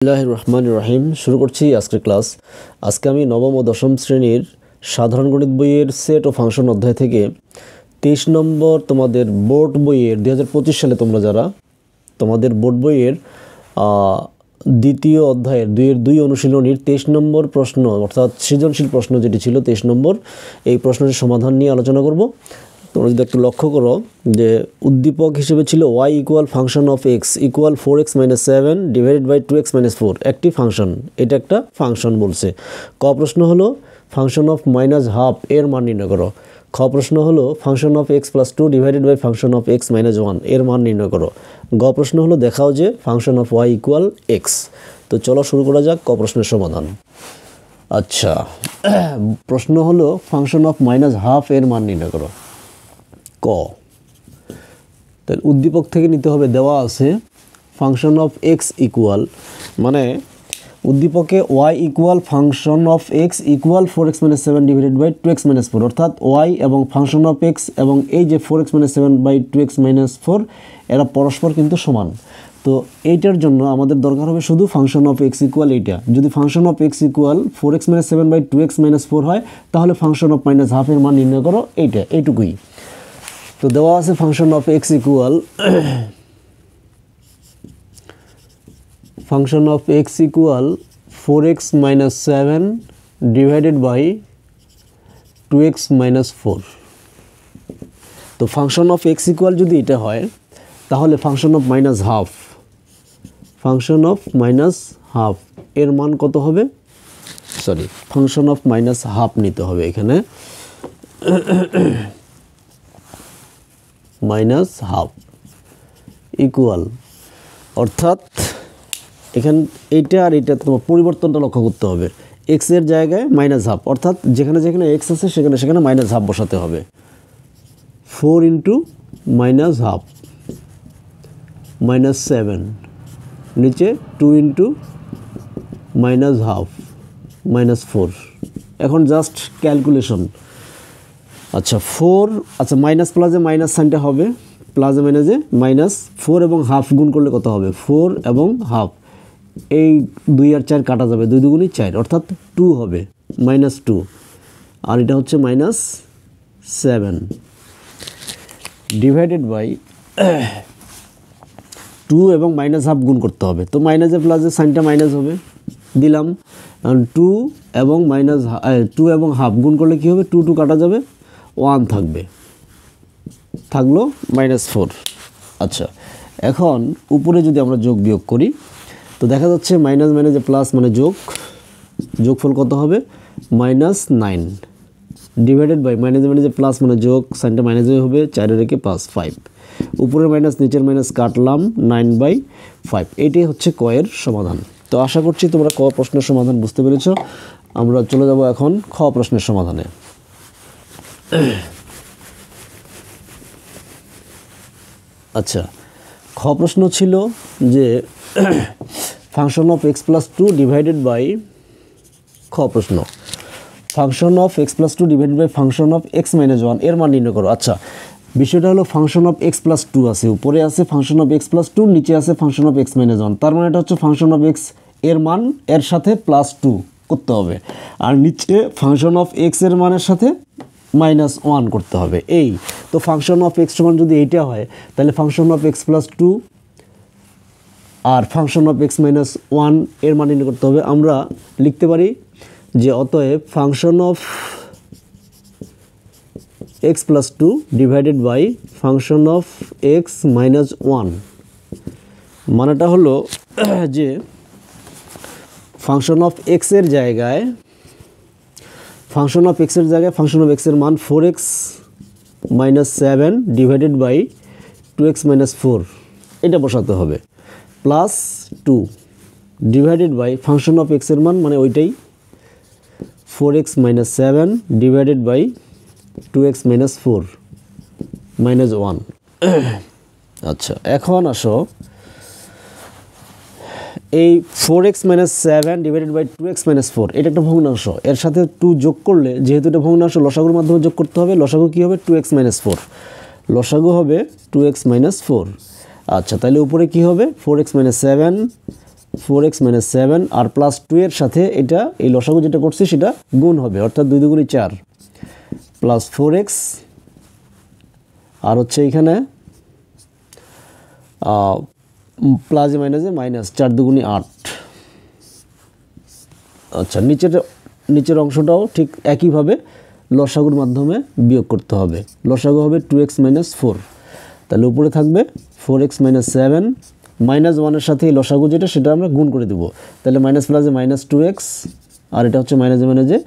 বিসমিল্লাহির রহমানির রহিম। শুরু করছি আজকের ক্লাস। আজকে আমি নবম ও দশম শ্রেণীর সাধারণ গণিত বইয়ের সেট ও ফাংশন অধ্যায় থেকে 23 নম্বর তোমাদের বোর্ড বইয়ের 2025 সালে তোমরা যারা তোমাদের বোর্ড বইয়ের দ্বিতীয় অধ্যায়ের 2 অনুশীলনীর 23 নম্বর প্রশ্ন অর্থাৎ সৃজনশীল প্রশ্ন যেটি ছিল 23 নম্বর, এই প্রশ্নের সমাধান নিয়ে আলোচনা করব। তোমরা যদি একটু লক্ষ্য করো যে উদ্দীপক হিসেবে ছিল y equal function of x equal 4x - 7 divided by 2x - 4, একটি ফাংশন, এটা একটা ফাংশন বলছে। ক প্রশ্ন হলো ফাংশন অফ -হাফ এর মান নির্ণয় করো। খ প্রশ্ন হলো function of x + 2 divided by function of x - 1 এর মান নির্ণয় করো। গ প্রশ্ন হলো দেখাও যে function of y equal x। তো চলো শুরু করা যাক ক প্রশ্নের সমাধান। আচ্ছা, প্রশ্ন হলো ফাংশন অফ -হাফ এর মান নির্ণয় করো। ক, তাহলে উদ্দীপক থেকে নিতে হবে, দেওয়া আছে ফাংশন অফ x ইকুয়াল, মানে উদ্দীপকে y equal function of x equal 4x - 7 divided by 2x - 4, অর্থাৎ y এবং ফাংশন অফ x এবং এই যে 4x - 7 বাই 2x - 4 এরা পরস্পর কিন্তু সমান। তো এইটার জন্য আমাদের দরকার হবে শুধু ফাংশন অফ x ইকুয়াল এইটা। যদি function of x equal 4x - 7 by 2x - 4 হয় তাহলে ফাংশন অফ -হাফ এর মান নির্ণয় করো, এইটুকুই। তো দেওয়া আছে function of x equal function of x equal 4x - 7 divided by 2x - 4। তো ফাংশন অফ x ইকুয়াল যদি এটা হয় তাহলে function of -half, function of -half এর মান কত হবে? সরি, ফাংশন অফ -হাফ নিতে হবে এখানে, -হাফ ইকুয়াল, অর্থাৎ এখানে এইটা আর এইটা তোমার পরিবর্তনটা লক্ষ্য করতে হবে। x এর জায়গায় -হাফ, অর্থাৎ যেখানে যেখানে x আছে সেখানে সেখানে -হাফ বসাতে হবে। 4 ইন্টু -হাফ -7, নিচে 2 ইন্টু -হাফ -4। এখন জাস্ট ক্যালকুলেশন। আচ্ছা 4, আচ্ছা মাইনাস প্লাসে মাইনাস সাইনটা হবে, প্লাসে মাইনাসে মাইনাস, 4 এবং হাফ গুণ করলে কত হবে? 4 এবং হাফ, এই 2 আর 4 কাটা যাবে, 2 দুগুণে 4, অর্থাৎ 2 হবে, -2, আর এটা হচ্ছে -7 ডিভাইডেড বাই 2 এবং -হাফ গুণ করতে হবে। তো মাইনাসে প্লাসে সাইনটা মাইনাস হবে, দিলাম। 2 এবং হাফ গুণ করলে কী হবে? 2 কাটা যাবে, 1 থাকবে, থাকলো -4। আচ্ছা, এখন উপরে যদি আমরা যোগ বিয়োগ করি তো দেখা যাচ্ছে মাইনাস মাইনাসে প্লাস মানে যোগফল কত হবে? -9 ডিভাইডেড বাই মাইনাসে মাইনাসে প্লাস মানে যোগ, সাইনটা মাইনাসে হবে, 4 রেখে 5, উপরের মাইনাস নিচের মাইনাস কাটলাম, 9/5। এটাই হচ্ছে ক এর সমাধান। তো আশা করছি তোমরা ক প্রশ্নের সমাধান বুঝতে পেরেছ। আমরা চলে যাব এখন খ প্রশ্নের সমাধানে। আচ্ছা, খ প্রশ্ন ছিল যে function of x + 2 divided by, খ প্রশ্ন function of x + 2 divided by function of x - 1 এর মান নির্ণয় করো। আচ্ছা, বিষয়টা হলো ফাংশন অফ x + 2 আছে, উপরে আছে ফাংশন অফ x + 2, নিচে আছে ফাংশন অফ x - 1, তার মানে এটা হচ্ছে ফাংশন অফ x এর মান এর সাথে +2 করতে হবে, আর নিচে ফাংশন অফ x এর মানের সাথে -1 করতে হবে। এই তো ফাংশন অফ x সমান যদি এইটা হয় তাহলে ফাংশন অফ x + 2 আর ফাংশন অফ x - 1 এর মান নির্ণয় করতে হবে। আমরা লিখতে পারি যে অতএব function of x + 2 divided by function of x - 1, মানেটা হলো যে ফাংশন অফ x এর জায়গায় ফাংশন অফ x এর মান 4x - 7 ডিভাইডেড বাই 2x - 4 এটা বসাতে হবে, plus 2 divided by function of x এর মান মানে ওইটাই 4x - 7 ডিভাইডেড বাই 2x - 4 -1। আচ্ছা, এখন আসো এই 4x - 7 ডিভাইডেড বাই 2x - 4 এটা একটা ভগ্নাংশ, এর সাথে 2 যোগ করলে, যেহেতু এটা ভগ্নাংশ, লসাগুর মাধ্যমে যোগ করতে হবে। লসাগু কী হবে? 2x - 4, লসাগু হবে 2x - 4। আচ্ছা, তাহলে উপরে কি হবে? 4x - 7 4x মাইনাস 7 আর প্লাস 2 এর সাথে এটা এই লসাগু যেটা করছি সেটা গুণ হবে, অর্থাৎ 2 দুগুণে 4 প্লাস 4x আর হচ্ছে এখানে প্লাসে মাইনাসে মাইনাস 4 দুগুণে 8। আচ্ছা, নিচের অংশটাও ঠিক একইভাবে লসাগুর মাধ্যমে বিয়োগ করতে হবে। লসাগু হবে 2x মাইনাস 4, তাহলে উপরে থাকবে 4x মাইনাস 7 মাইনাস 1-এর সাথে এই লসাগু যেটা সেটা আমরা গুণ করে দেবো, তাহলে মাইনাস প্লাসে মাইনাস 2x আর এটা হচ্ছে মাইনাসে মাইনাসে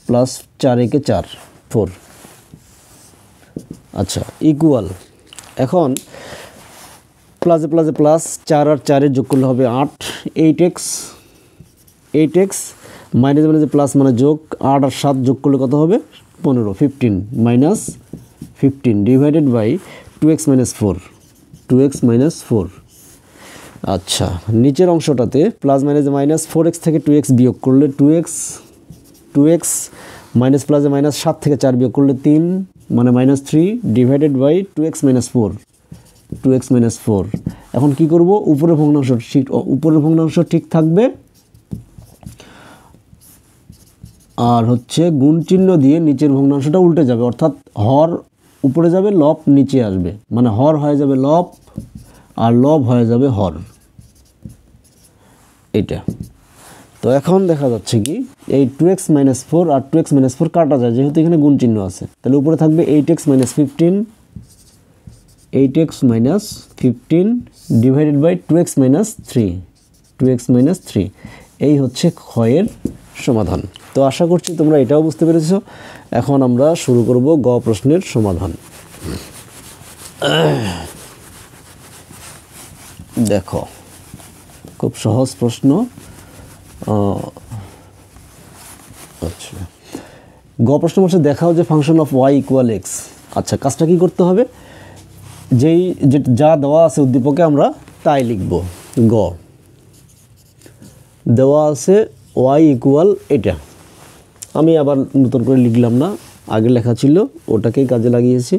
প্লাস 4 একে 4 4। আচ্ছা, ইকুয়াল এখন প্লাসে প্লাসে প্লাস 4 আর 4 যোগ করলে হবে 8 8x মাইনাসে মাইনাসে প্লাস মানে যোগ 8 আর 7 যোগ করলে কত হবে 15 15 minus 15 divided by 2x minus 4 2x minus 4। আচ্ছা, নিচের অংশটাতে প্লাস মাইনাসে মাইনাস 4x থেকে 2x বিয়োগ করলে 2x মাইনাস প্লাসে মাইনাস 7 থেকে 4 বিয়োগ করলে 3 মানে minus 3 divided by 2x minus 4। এখন কি করব, উপরের ভগ্নাংশ ঠিক থাকবে আর হচ্ছে গুণ চিহ্ন দিয়ে নিচের ভগ্নাংশটা উল্টে যাবে, অর্থাৎ হর উপরে যাবে লব নিচে আসবে, মানে হর হয়ে যাবে লব আর লব হয়ে যাবে হর, এটা। তো এখন দেখা যাচ্ছে কি এই 2x মাইনাস 4 আর 2x মাইনাস 4 কাটা যায় যেহেতু এখানে গুণ চিহ্ন আছে, তাহলে উপরে থাকবে 8x minus 15 divided by 2x minus 3 এই হচ্ছে ক্ষয়ের সমাধান। তো আশা করছি তোমরা এটাও বুঝতে পেরেছো। এখন আমরা শুরু করব গ প্রশ্নের সমাধান। দেখো, খুব সহজ প্রশ্ন। আচ্ছা, গ প্রশ্ন বলছে দেখাও যে function of y equal x। আচ্ছা, কাজটা কি করতে হবে, যা দেওয়া আছে উদ্দীপকে আমরা তাই লিখব। গ দেওয়া আছে y ইকুয়াল এটা, আমি আবার নতুন করে লিখলাম না, আগে লেখা ছিল ওটাকেই কাজে লাগিয়েছি।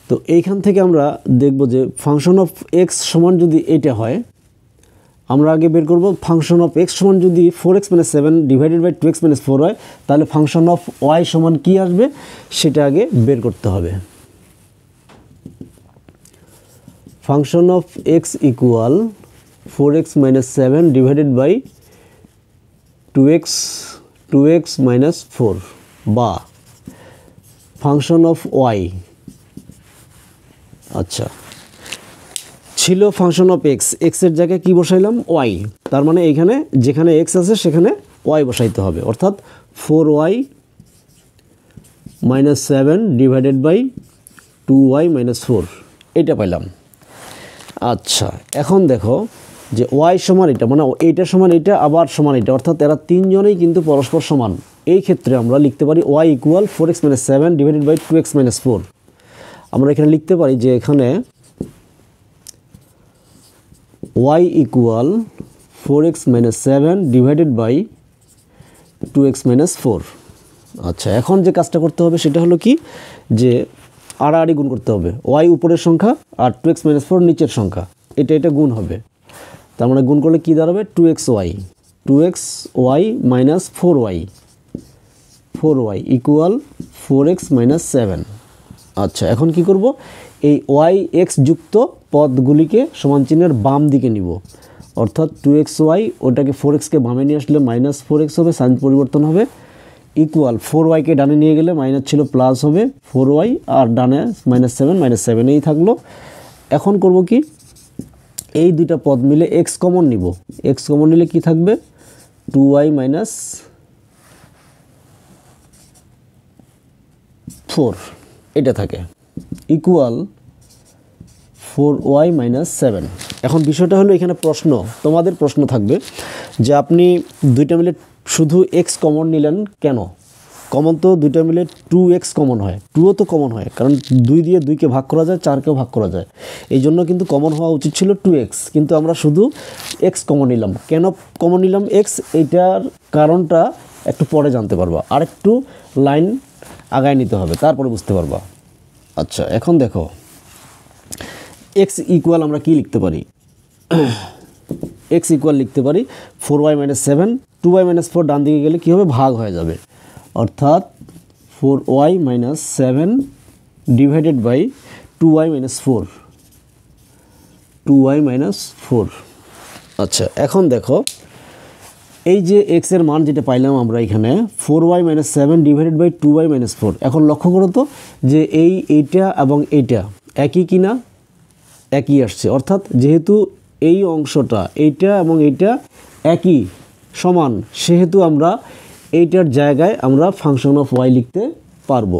তো এইখান থেকে আমরা দেখব যে ফাংশন অফ x সমান যদি এটা হয়, আমরা আগে বের করব ফাংশন অফ x সমান যদি 4x minus 7 divided by 2x minus 4 হয়, তাহলে ফাংশন অফ y সমান কি আসবে সেটা আগে বের করতে হবে। Function of x equal 4x minus 7 divided by 2x minus 4 বা ফাংশন অফ y। আচ্ছা, ছিল ফাংশন অফ x এর জায়গায় কি বসাইলাম y, তার মানে এইখানে যেখানে x আছে সেখানে y বসাইতে হবে, অর্থাৎ 4y minus 7 divided by 2y minus 4 এটা পাইলাম। আচ্ছা, এখন দেখো যে y সমান এটা, মানে এইটা সমান এটা আবার সমান এটা, অর্থাৎ এরা তিনজনেই কিন্তু পরস্পর সমান। এই ক্ষেত্রে আমরা লিখতে পারি y equal 4x minus 7 divided by 2x minus 4। আমরা এখানে লিখতে পারি যে এখানে y equal 4x minus 7 divided by 2x minus 4। আচ্ছা, এখন যে কাজটা করতে হবে সেটা হলো কি, যে আড়াআড়ি গুণ করতে হবে, y উপরের সংখ্যা আর 2x মাইনাস 4 নিচের সংখ্যা, এটা গুণ হবে। তার মানে গুণ করলে কি দাঁড়াবে 2xy minus 4y equal 4x minus 7। আচ্ছা, এখন কি করব, এই y x যুক্ত পদগুলিকে সমান চিহ্নের বাম দিকে নিব, অর্থাৎ 2xy ওটাকে 4xকে বামে নিয়ে আসলে মাইনাস 4x হবে, সাইন পরিবর্তন হবে, ইকুয়াল 4yকে ডানে নিয়ে গেলে মাইনাস ছিল প্লাস হবে 4y আর ডানে মাইনাস 7 এই থাকলো। এখন করব কি, এই দুইটা পদ মিলে x কমন নিব, x কমন নিলে কি থাকবে 2y মাইনাস 4 এটা থাকে, ইকুয়াল 4y মাইনাস 7। এখন বিষয়টা হলো এখানে তোমাদের প্রশ্ন থাকবে যে আপনি দুইটা মিলে শুধু x কমন নিলেন কেন? কমন তো দুইটা মিলে 2x কমন হয়, 2ও তো কমন হয়, কারণ 2 দিয়ে 2কে ভাগ করা যায়, 4কেও ভাগ করা যায়, এই জন্য কিন্তু কমন হওয়া উচিত ছিল 2x, কিন্তু আমরা শুধু x কমন নিলাম। কেন কমন নিলাম x, এইটার কারণটা একটু পরে জানতে পারবা, আর একটু লাইন আগায় নিতে হবে, তারপরে বুঝতে পারবা। আচ্ছা, এখন দেখো x ইকুয়াল আমরা কি লিখতে পারি, এক্স ইকুয়াল লিখতে পারি 4y মাইনাস 7, 2y মাইনাস 4 ডান দিকে গেলে কী হবে, ভাগ হয়ে যাবে, অর্থাৎ 4y minus 7 divided by 2y minus 4, 2y minus 4। আচ্ছা, এখন দেখো এই যে এক্স এর মান যেটা পাইলাম আমরা এখানে 4y minus 7 divided by 2y minus 4। এখন লক্ষ্য করো তো যে এইটা এবং এইটা একই কিনা, একই আসছে, অর্থাৎ যেহেতু এই অংশটা এইটা এবং এইটা একই সমান, সেহেতু আমরা এইটার জায়গায় আমরা ফাংশন অফ ওয়াই লিখতে পারবো।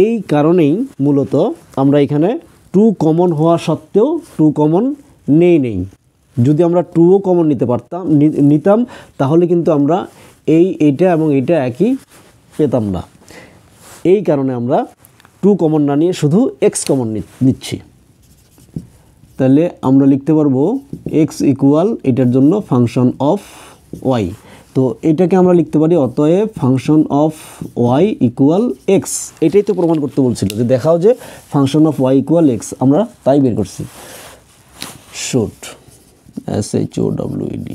এই কারণেই মূলত আমরা এখানে 2 কমন হওয়া সত্ত্বেও 2 কমন নেই। যদি আমরা 2ও কমন নিতাম তাহলে কিন্তু আমরা এইটা এবং এইটা একই পেতাম না। এই কারণে আমরা 2 কমন না নিয়ে শুধু এক্স কমন নিচ্ছি। তাহলে আমরা লিখতে পারবো এক্স ইকুয়াল এটার জন্য ফাংশন অফ ওয়াই। তো এটাকে আমরা লিখতে পারি অতএব function of y equal x. এটাই তো প্রমাণ করতে বলছিল যে দেখাও যে function of y equal x, আমরা তাই বের করছি। Should SHOWED।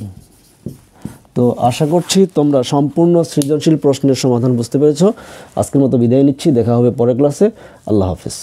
তো আশা করছি তোমরা সম্পূর্ণ সৃজনশীল প্রশ্নের সমাধান বুঝতে পেরেছো। আজকের মতো বিদায় নিচ্ছি, দেখা হবে পরের ক্লাসে। আল্লাহ হাফেজ।